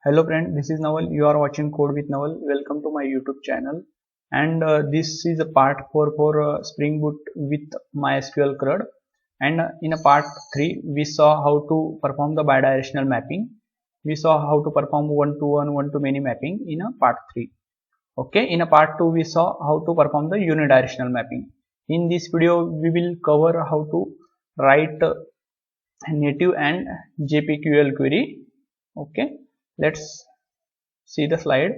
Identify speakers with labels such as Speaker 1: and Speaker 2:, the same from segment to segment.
Speaker 1: Hello friend, this is Naval. You are watching Code with Naval. Welcome to my YouTube channel. And this is a part 4 for Spring Boot with MySQL CRUD. And in a part 3, we saw how to perform the bidirectional mapping. We saw how to perform one-to-one, one-to-many mapping in a part 3. Okay, in a part 2, we saw how to perform the unidirectional mapping. In this video, we will cover how to write native and JPQL query. Okay. Let's see the slide.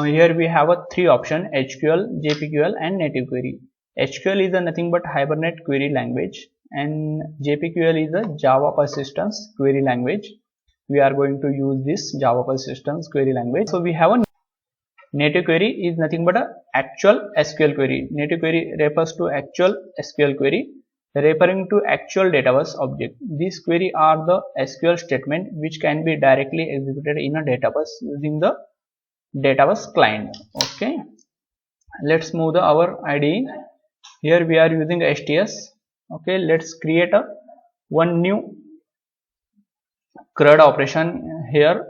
Speaker 1: Here we have a three option: HQL, JPQL and native query. HQL is a nothing but Hibernate query language, and JPQL is a Java persistence query language. We are going to use this Java persistence query language. So we have a native query is nothing but a actual SQL query. Native query refers to actual SQL query, referring to actual database object. These query are the SQL statement which can be directly executed in a database using the database client. Okay, let's move our IDE. Here we are using STS. Okay, let's create one new CRUD operation. Here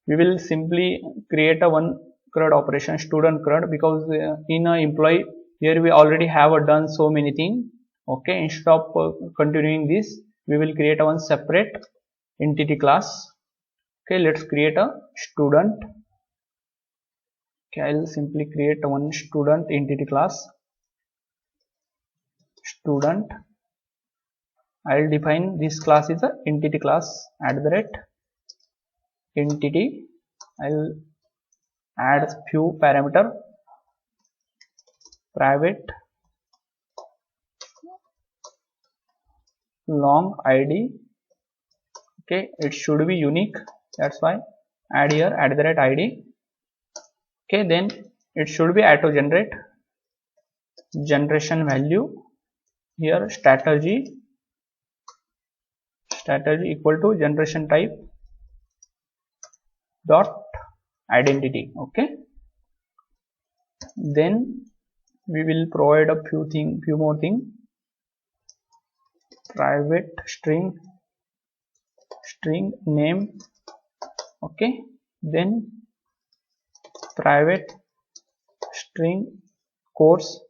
Speaker 1: we will simply create one CRUD operation, student CRUD, because in a employee here we already have done so many things. Okay, instead of continuing this, we will create one separate entity class. Okay, let's create a student. Okay, I'll simply create one student entity class. Student. I'll define this class is a entity class @entity. I'll add few parameter: private, long ID. Okay, it should be unique, that's why add here @ID. Okay, then it should be auto generate. Generation value here strategy equal to generation type dot identity. Okay, then we will provide a few more things: private string name. Okay, then private string course,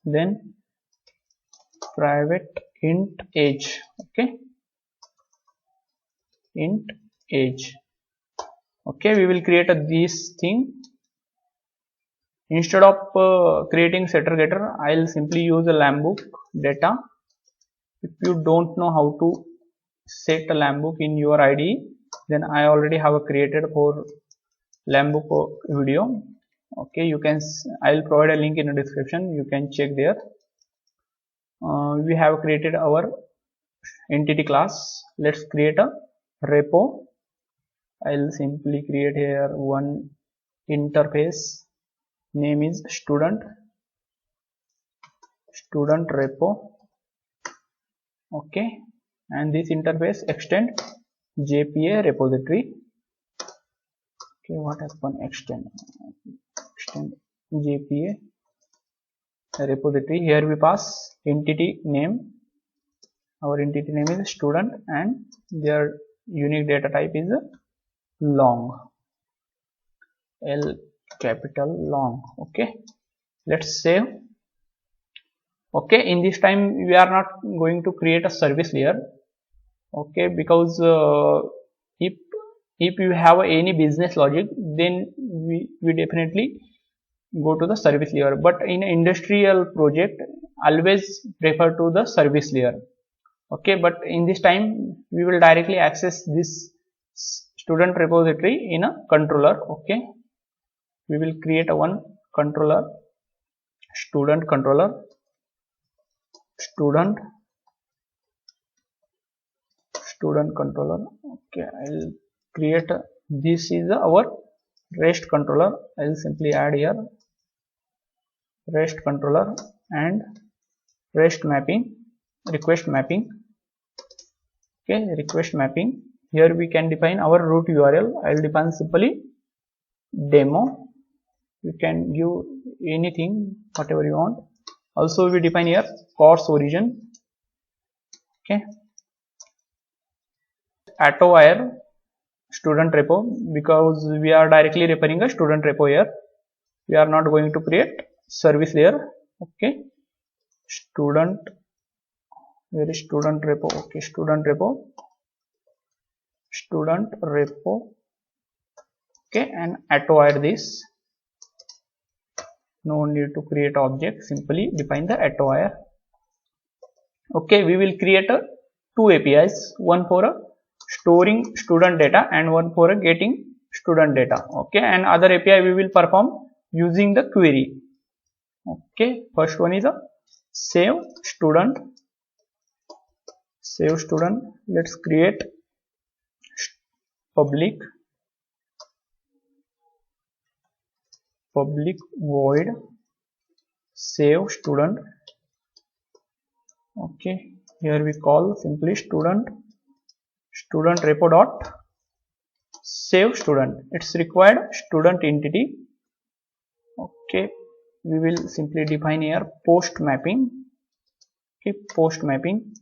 Speaker 1: then private int age. Okay, int age. Okay, we will create this thing. Instead of creating setter getter, I'll simply use a lambhook data. If you don't know how to set a lambhook in your IDE, then I already have created for lambhook video. Okay, you can, I'll provide a link in the description, you can check there. We have created our entity class. Let's create a repo. I'll simply create here one interface. Name is student repo. Okay, and this interface extend JPA repository. Okay, what happened? Extend JPA repository. Here we pass entity name. Our entity name is student and their unique data type is long, L capital long. Okay, let's save. Okay, in this time we are not going to create a service layer. Okay, because if you have any business logic, then we definitely go to the service layer, but in industrial project always prefer to the service layer. Okay, but in this time we will directly access this student repository in a controller. Okay, we will create one controller, student controller, student controller. Okay, I'll create this is our REST controller. I'll simply add here REST controller and REST mapping, request mapping. Okay, request mapping. Here we can define our root URL. I'll define simply demo. You can give anything, whatever you want. Also we define here course origin. Okay, attowire student repo, because we are directly referring a student repo here. We are not going to create service there. Okay, student, where is student repo? Okay, student repo, okay, and attowire this. No need to create object, simply define the attowire. Okay, we will create two APIs, one for storing student data and one for getting student data. Okay, and other API we will perform using the query. Okay, first one is a save student. Let's create public void save student. Okay, here we call simply student repo dot save student. It's required student entity. Okay, we will simply define here post mapping. Okay, post mapping.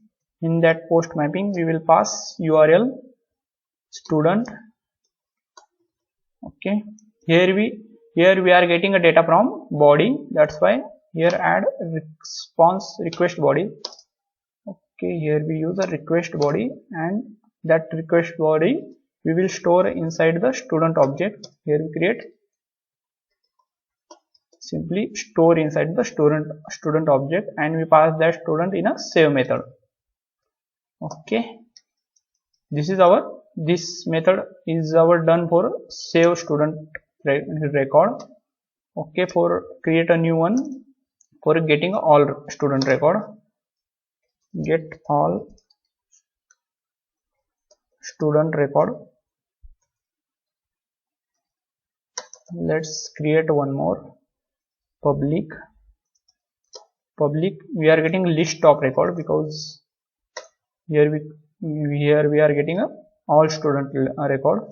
Speaker 1: In that post mapping we will pass URL student. Okay, here we are getting a data from body, that's why here add response request body. Okay, here we use a request body, and that request body we will store inside the student object. Here we create simply store inside the student object, and we pass that student in a save method. Okay, this method is our done for save student record. Okay, for create a new one for getting all student record. Get all student record. Let's create one more public. We are getting list of record, because here we are getting a all student record.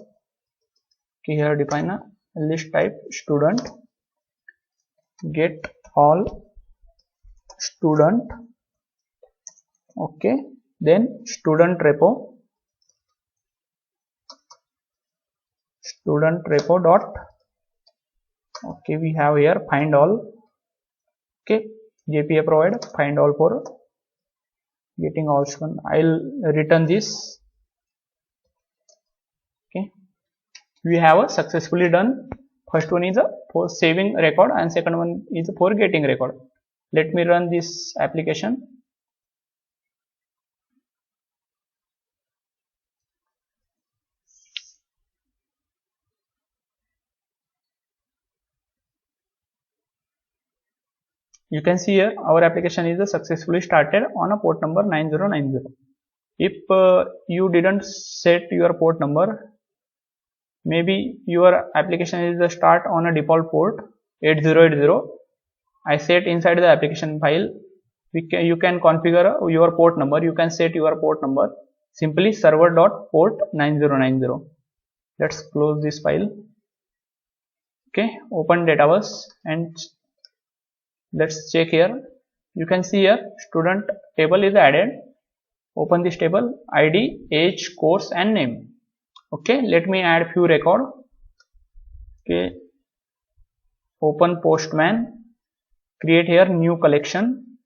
Speaker 1: Okay, here define a list type student, get all student. Okay, then student repo dot. Okay, we have here find all. Okay, JPA provide find all for getting all student. I'll return this. Okay, we have a successfully done. First one is for saving record, and second one is for getting record. Let me run this application. You can see here our application is successfully started on a port number 9090. If you didn't set your port number, maybe your application is start on a default port 8080. I set inside the application file. You can configure your port number. You can set your port number simply server.port 9090. Let's close this file. Okay, open database and let's check here. You can see here student table is added. Open this table, ID, age, course and name. Okay, let me add few record. Okay, open postman, create here new collection.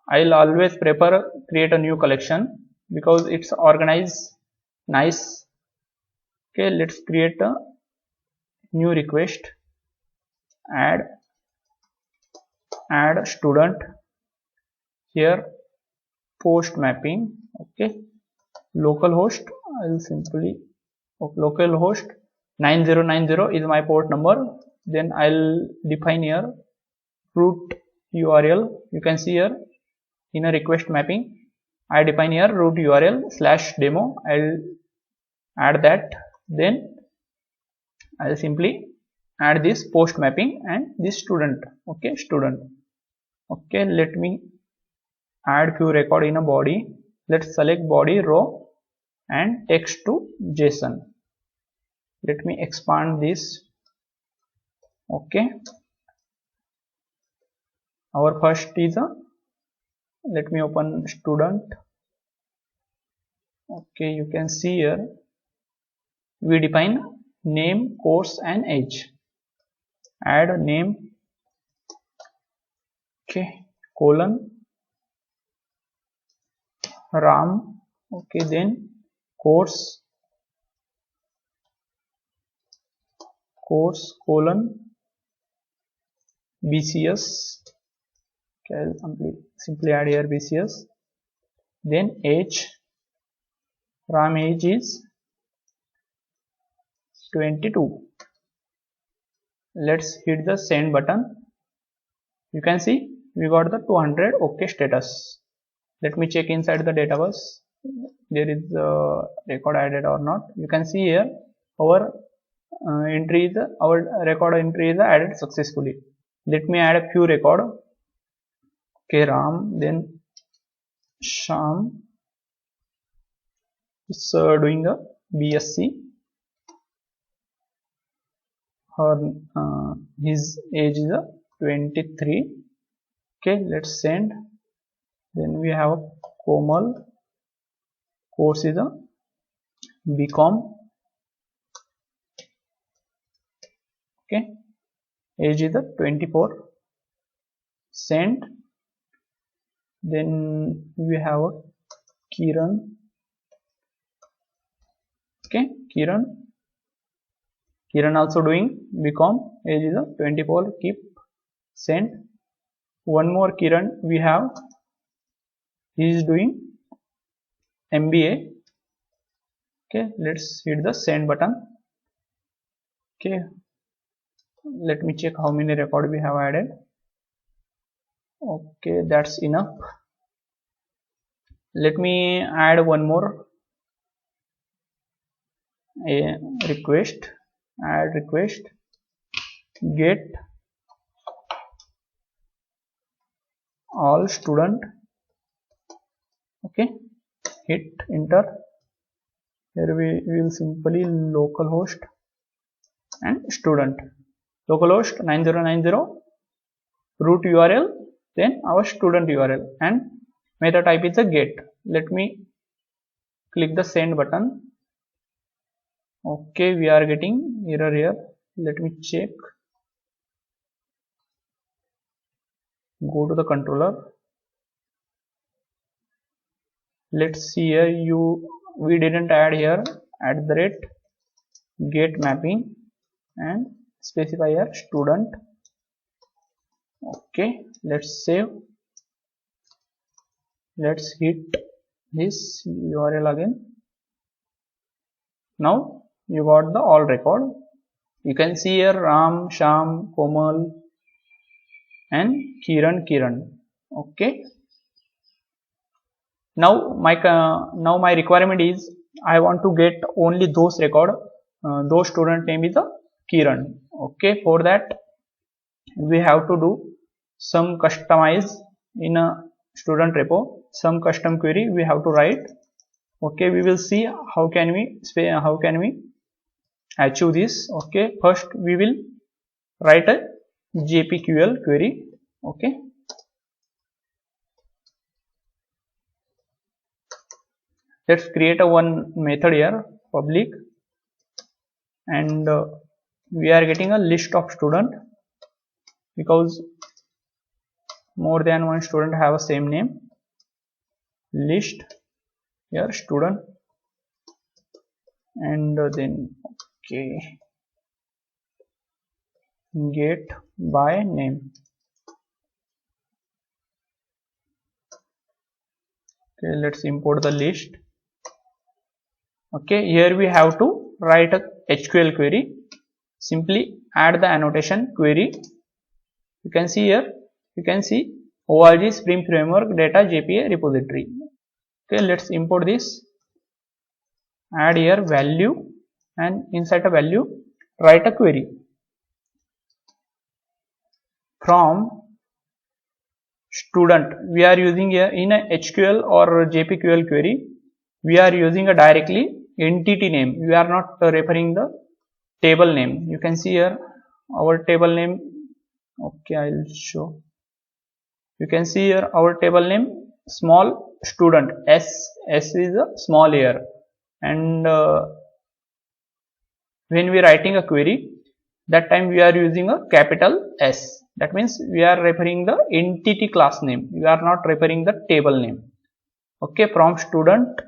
Speaker 1: I'll always prefer create a new collection because it's organized nice. Okay, let's create a new request. Add student. Here post mapping. Okay, localhost. I'll simply localhost 9090 is my port number. Then I'll define here root URL. You can see here in a request mapping I define here root URL /demo. I'll add that. Then I'll simply add this post mapping and this student. Okay, student. Okay, let me add few record in a body. Let's select body, row and text to JSON. Let me expand this. Okay, our first is let me open student. Okay, you can see here we define name, course and age. Add name, okay, colon Ram, okay, then course colon BCS, okay, I'll simply add here BCS, then age, Ram age is 22. Let's hit the send button. You can see we got the 200 okay status. Let me check inside the database there is a record added or not. You can see here our record entry is added successfully. Let me add a few record. Okay, Ram, then Sham is doing a BSc. His age is 23. Okay, let's send. Then we have Komal, course is a BCom. Okay, age is 24. Send. Then we have Kiran. Okay, Kiran also doing BCom, age is 24. Keep send. One more Kiran we have, he is doing MBA. Okay, let's hit the send button. Okay, let me check how many record we have added. Okay, that's enough. Let me add one more request. Add request, get all student. Okay, hit enter. Here we will simply localhost and student. Localhost 9090, root URL, then our student URL, and method type is a get. Let me click the send button. Okay, we are getting error here. Let me check. Go to the controller. Let's see here. We didn't add here @get mapping and specify here student. Okay, let's save. Let's hit this URL again. Now you got the all record. You can see here Ram, Sham, Komal and Kiran. Okay, now my requirement is I want to get only those record, those student name is Kiran. Okay, for that we have to do some customize in a student repo, some custom query we have to write. Okay, we will see how can we achieve this. Okay, first we will write a JPQL query. Okay, let's create a one method here, public, and we are getting a list of student because more than one student have a same name. List here student, and then okay, get by name. Okay, let's import the list. Okay, here we have to write a SQL query. Simply add the annotation query. You can see here, you can see org Spring Framework data JPA repository. Okay, let's import this. Add here value, and inside a value write a query from student. We are using here in a HQL or JPQL query, we are using a directly entity name. We are not referring the table name. You can see here our table name. Okay, I'll show. You can see here our table name small student. S is a small here, and when we are writing a query, that time we are using a capital S. That means we are referring the entity class name, we are not referring the table name. Okay, from student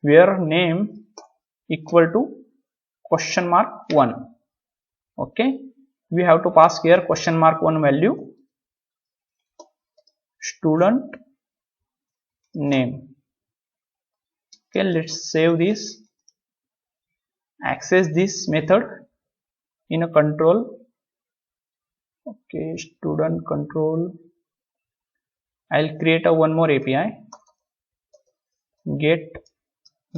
Speaker 1: where name equal to question mark 1. Okay, we have to pass here question mark 1 value, student name. Okay, let's save this, access this method in a control. Okay, student control, I'll create a one more API, get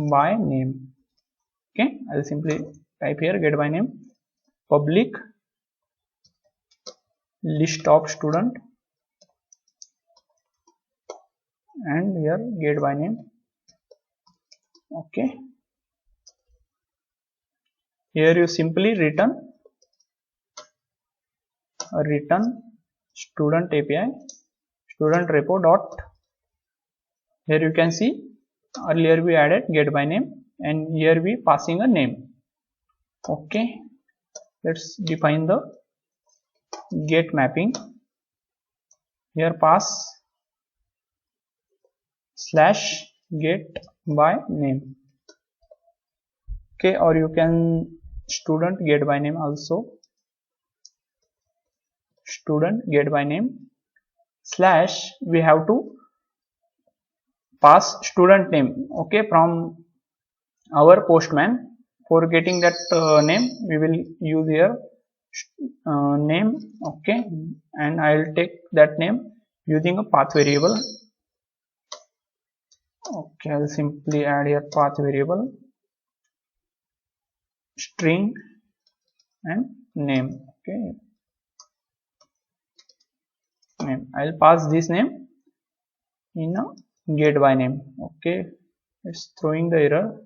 Speaker 1: by name. Okay, I'll simply type here get by name, public list of student, and here get by name. Okay, here you simply return student API student repo dot. Here you can see earlier we added get by name, and here we passing a name. Okay, let's define the get mapping. Here pass slash get by name. Okay, or you can student get by name also, student get by name slash we have to pass student name. Okay, from our postman, for getting that name we will use here name. Okay, and I'll take that name using a path variable. Okay, I'll simply add here path variable, string and name. Okay, name, I'll pass this name in a get by name. Okay, it's throwing the error.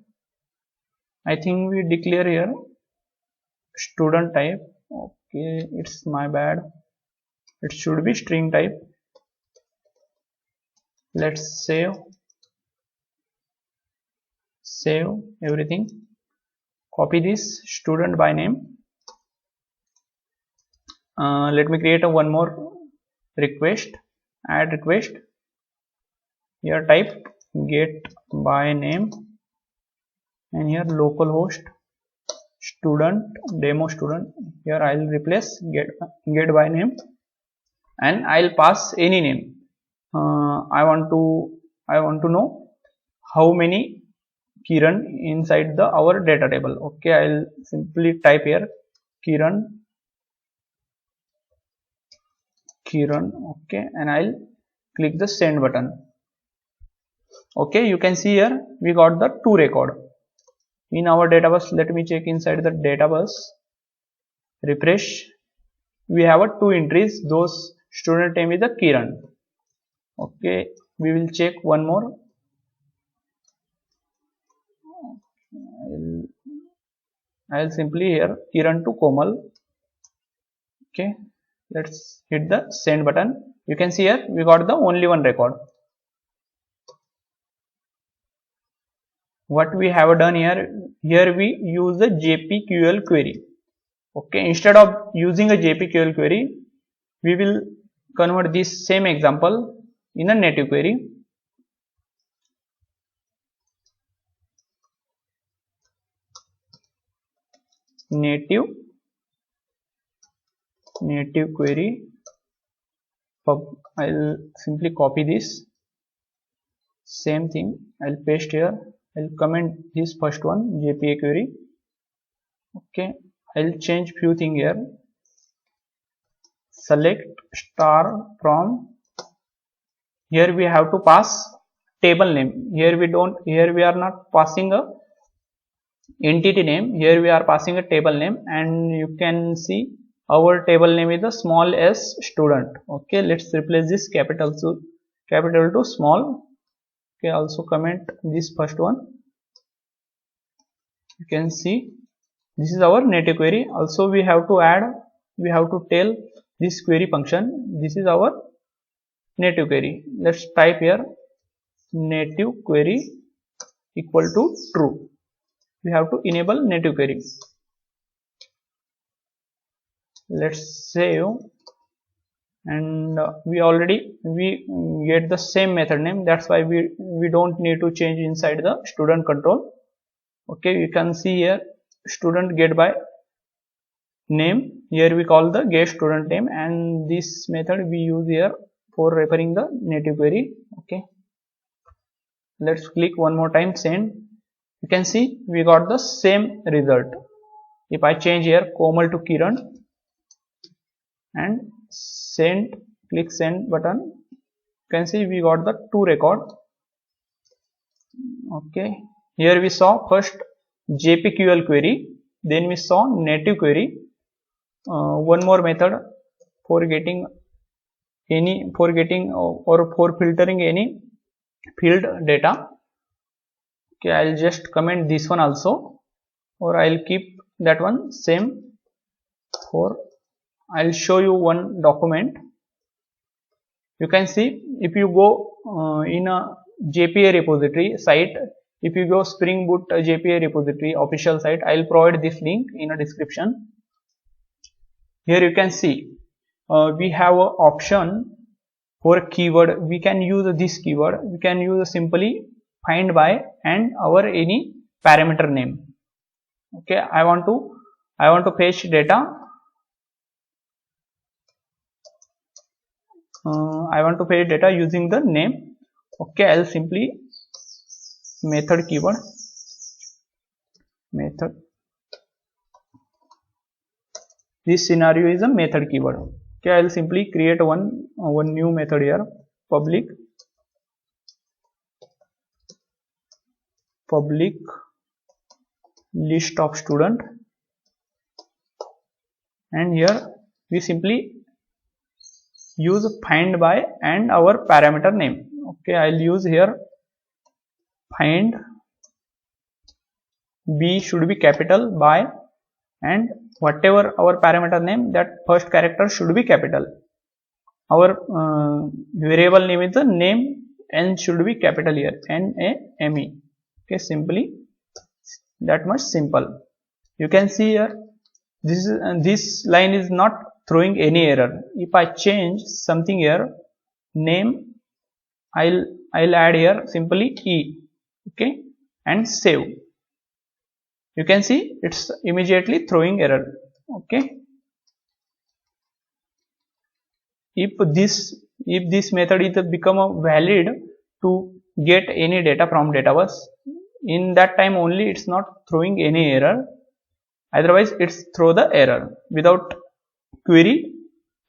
Speaker 1: I think we declare here student type. Okay, it's my bad, it should be string type. Let's save everything, copy this student by name. Let me create a one more request, add request. Here type get by name, and here localhost student demo student. Here I'll replace get by name, and I'll pass any name. I want to know how many Kiran inside the our data table. Okay, I'll simply type here Kiran. Okay, and I'll click the send button. Okay, you can see here we got the 2 record in our database. Let me check inside the database, refresh. We have a 2 entries, those student name is the Kiran. Okay, we will check one more. I'll simply here Kiran to Komal. Okay, let's hit the send button. You can see here we got the only one record. What we have done here we use the JPQL query. Okay, instead of using a JPQL query, we will convert this same example in a native query. Native query pub. I'll simply copy this, same thing I'll paste here. I'll comment this first one JPA query. Okay, I'll change few thing here. Select star from. Here we have to pass table name. Here we are not passing a entity name. Here we are passing a table name, and you can see our table name is the small s student. Okay, let's replace this capital to small. Okay, also comment this first one. You can see this is our native query. Also we have to tell this query function, this is our native query. Let's type here native query equal to true. We have to enable native query. Let's save, and we get the same method name. That's why we don't need to change inside the student control. Okay, you can see here student get by name. Here we call the get student name, and this method we use here for referring the native query. Okay, let's click one more time send. You can see we got the same result. If I change here Komal to Kiran and send, click send button, you can see we got the two record. Okay, here we saw first JPQL query, then we saw native query. One more method for getting or for filtering any field data. Okay, I'll just comment this one also, or I'll keep that one same. I'll show you one document. You can see if you go in a JPA repository site, if you go Spring Boot JPA repository official site, I'll provide this link in a description. Here you can see we have an option for a keyword. We can use this keyword. We can use simply find by and our any parameter name. Okay, I want to fetch data. I want to fetch data using the name. Okay, I'll simply method keyword method. This scenario is a method keyword. Okay, I'll simply create one new method here, public list of student, and here we simply use find by and our parameter name. Okay, I'll use here find B should be capital by, and whatever our parameter name, that first character should be capital. Our variable name is the name, N should be capital here, NAME. Okay, simply that much simple. You can see here this line is not throwing any error. If I change something here, name, I'll add here simply E. Okay, and save. You can see it's immediately throwing error. Okay, if this method is become valid to get any data from database, in that time only it's not throwing any error. Otherwise it's throw the error without query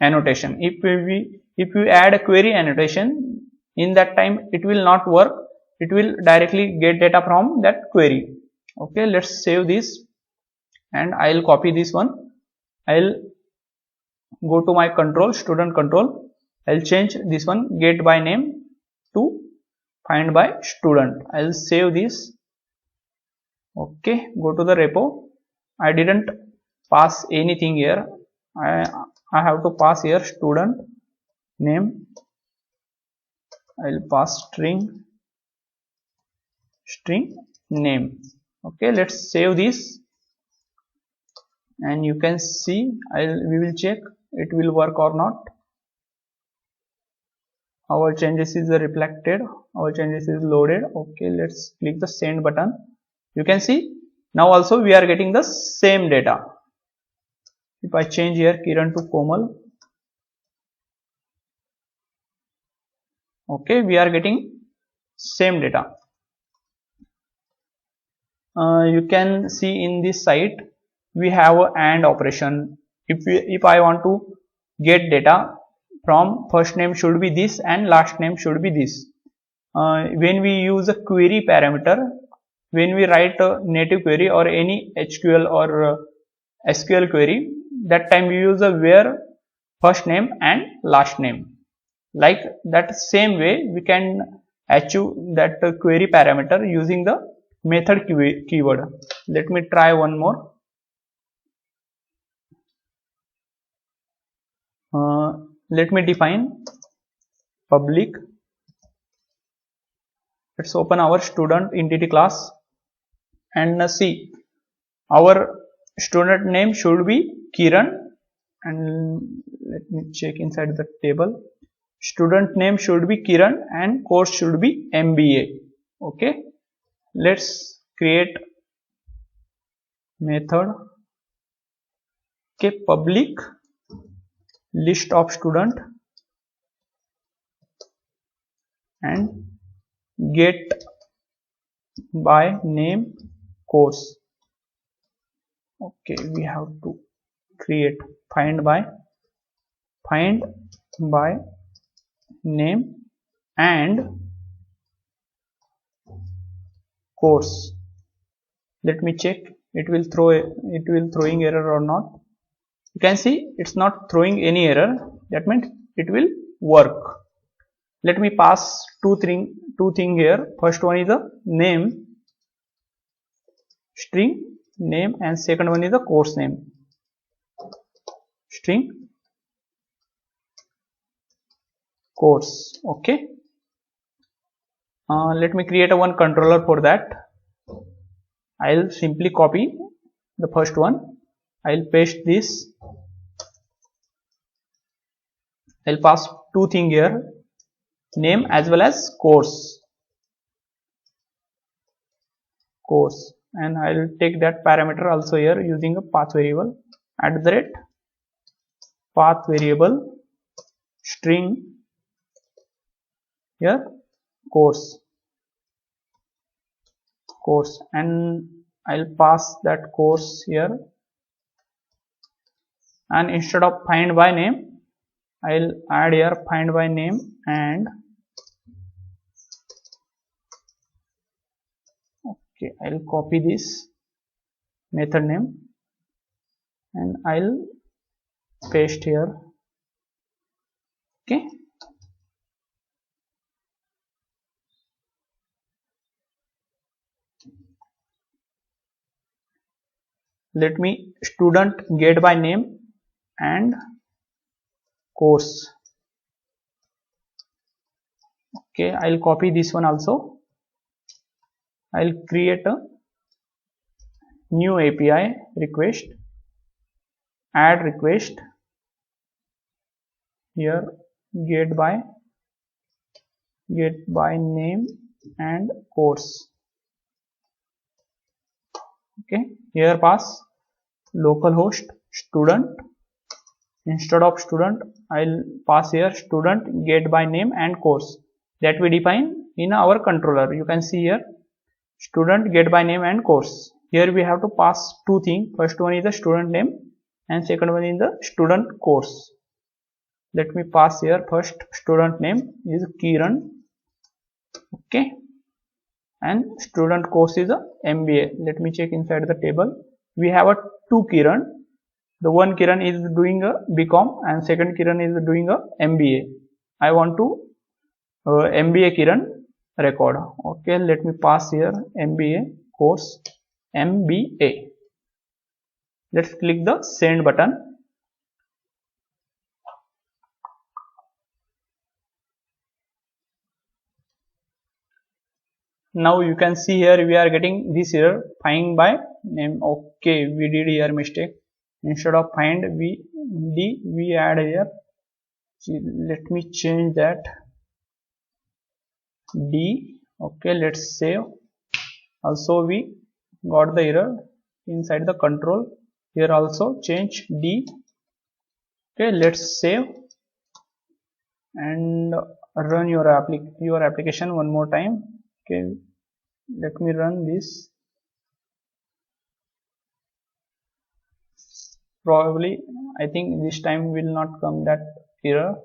Speaker 1: annotation. If we add a query annotation, in that time it will not work. It will directly get data from that query. Okay, let's save this, and I'll copy this one. I'll go to my control, student control. I'll change this one, get by name, to find by student. I'll save this. Okay, go to the repo. I didn't pass anything here. I have to pass here student name. I'll pass string name. Okay, let's save this, and you can see we will check it will work or not. Our changes is reflected, our changes is loaded. Okay, let's click the send button. You can see now also we are getting the same data. If I change here Kiran to Komal, okay, we are getting same data. You can see in this site we have a AND operation. If I want to get data from first name should be this and last name should be this. When we use a query parameter, when we write a native query or any HQL or SQL query, that time we use a where first name and last name. Like that same way we can achieve that query parameter using the method keyword. Let me try one more. Let me define public. Let's open our student entity class and see our student name should be Kiran, and let me check inside the table. Student name should be Kiran and course should be MBA. Okay, let's create method. Okay, public list of student and get by name course. Okay, we have to create find by name and course. Let me check it will throwing error or not. You can see it's not throwing any error, that means it will work. Let me pass two thing here. First one is the name string name and second one is the course name string course. Okay, let me create one controller. For that I'll simply copy the first one, I'll paste this, I'll pass two things here, name as well as course, and I'll take that parameter also here using a path variable @path variable string here course, and I'll pass that course here, and instead of find by name I'll add here find by name, and okay, I'll copy this method name and I'll paste here. Okay, let me student get by name and course. Okay, I'll copy this one also, I'll create a new API request, add request here, get by name and course. Okay, here pass localhost student, instead of student I'll pass here student get by name and course that we define in our controller. You can see here student get by name and course. Here we have to pass two things, first one is the student name and second one is the student course. Let me pass here first student name is Kiran, okay, and student course is a MBA. Let me check inside the table, we have a two Kiran, the one Kiran is doing a BCom and second Kiran is doing a MBA. I want to MBA Kiran record. Okay, let me pass here MBA course MBA. Let's click the send button. Now you can see here we are getting this error find by name. Okay, we did here mistake, instead of find we add here, let me change that D. Okay, let's save. Also we got the error inside the control, here also change D. Okay, let's save and run your application one more time. Okay, let me run this. Probably I think this time will not come that error.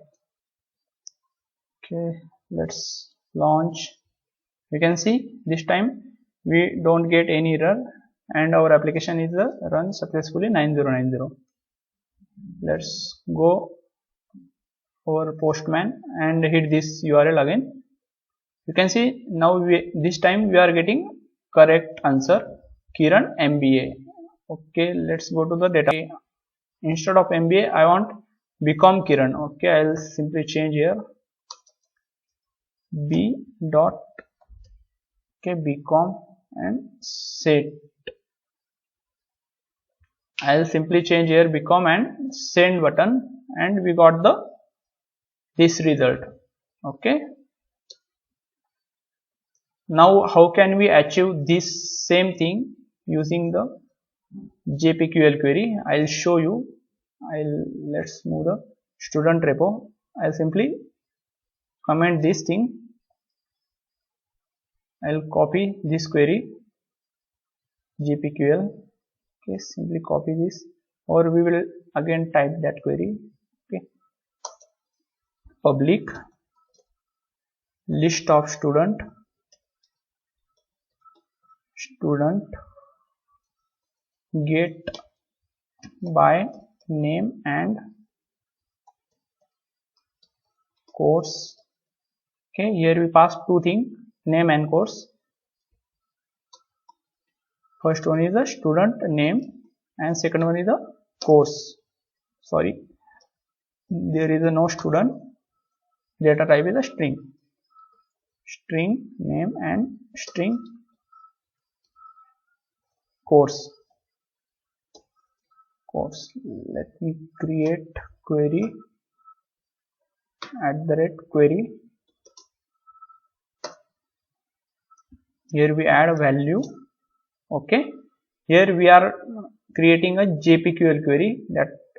Speaker 1: Okay, let's launch. You can see this time we don't get any error and our application is run successfully 9090. Let's go over Postman and hit this URL again. You can see now this time we are getting correct answer, Kiran MBA. Okay, let's go to the data. Instead of MBA I want BCom Kiran. Okay, I'll simply change here b dot bcom and set. I'll simply change here bcom and send button, and we got this result. Okay, now how can we achieve this same thing using the JPQL query? I'll show you. Let's move the student repo. I'll simply comment this thing. I'll copy this query JPQL. Okay, simply copy this, or we will again type that query. Okay, public list of student get by name and course. Okay, here we pass two things, name and course. First one is the student name and second one is the course. Sorry, there is no student. Data type is a string name and string course. Let me create query @query. Here we add a value. Okay, here we are creating a JPQL query.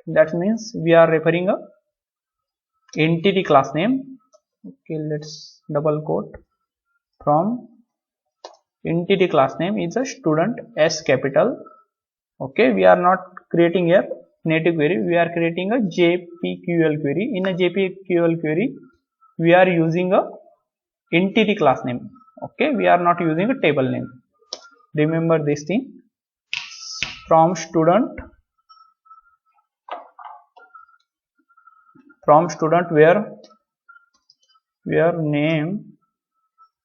Speaker 1: That means we are referring a entity class name. Okay, let's double quote, from entity class name is a student S capital. Okay, we are not creating here native query, we are creating a JPQL query. In a JPQL query we are using a entity class name. Okay, we are not using a table name. Remember this thing. From student where name,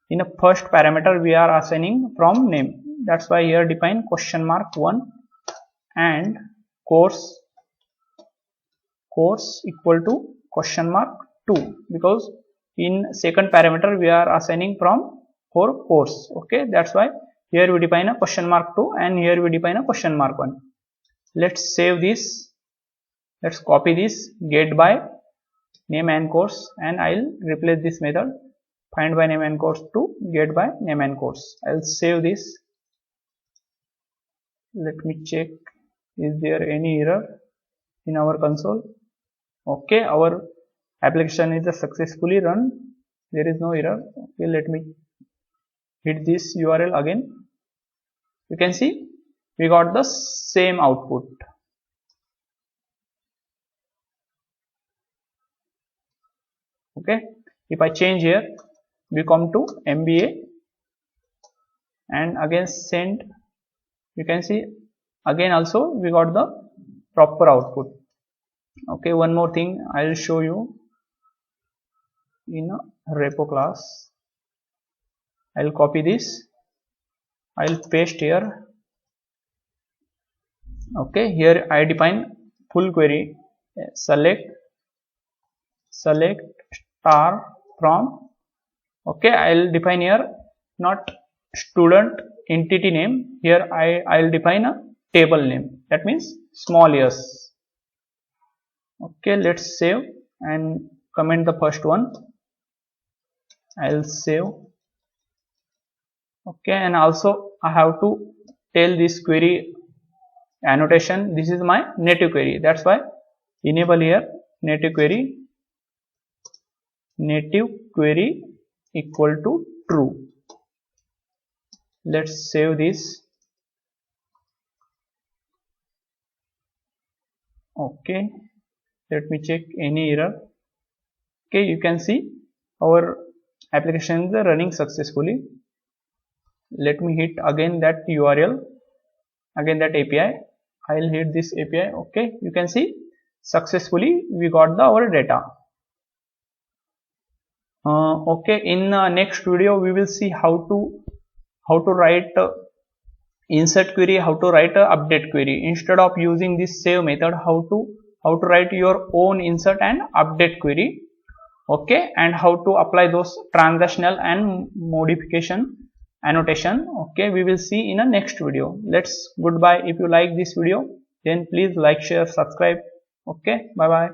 Speaker 1: in a first parameter we are assigning from name. That's why here define (1) and course equal to (2), because in second parameter we are assigning for course. Okay, that's why here we define a (2) and here we define a (1). Let's save this. Let's copy this get by name and course, and I'll replace this method find by name and course to get by name and course. I'll save this. Let me check, is there any error in our console? Okay, our application is successfully run. There is no error. Okay, let me hit this URL again. You can see we got the same output. Okay, if I change here, we come to MBA and again send. You can see again also we got the proper output. Okay, one more thing I'll show you. In a repo class, I'll copy this, I'll paste here. Okay, here I define full query, select star from. Okay, I'll define here not student entity name, here I'll define a table name, that means small s. Okay, let's save and comment the first one. I'll save. Okay, and also I have to tell this query annotation, this is my native query. That's why enable here native query equal to true. Let's save this. Okay, let me check any error. Okay, you can see our application is running successfully. Let me hit again that URL, again that API. I'll hit this API. Okay, you can see successfully we got our data. Okay, in next video we will see how to write insert query, how to write a update query. Instead of using this save method, how to write your own insert and update query. okay, and how to apply those transactional and modification annotation. Okay, we will see in a next video. Let's goodbye. If you like this video, then please like, share, subscribe. Okay, bye bye.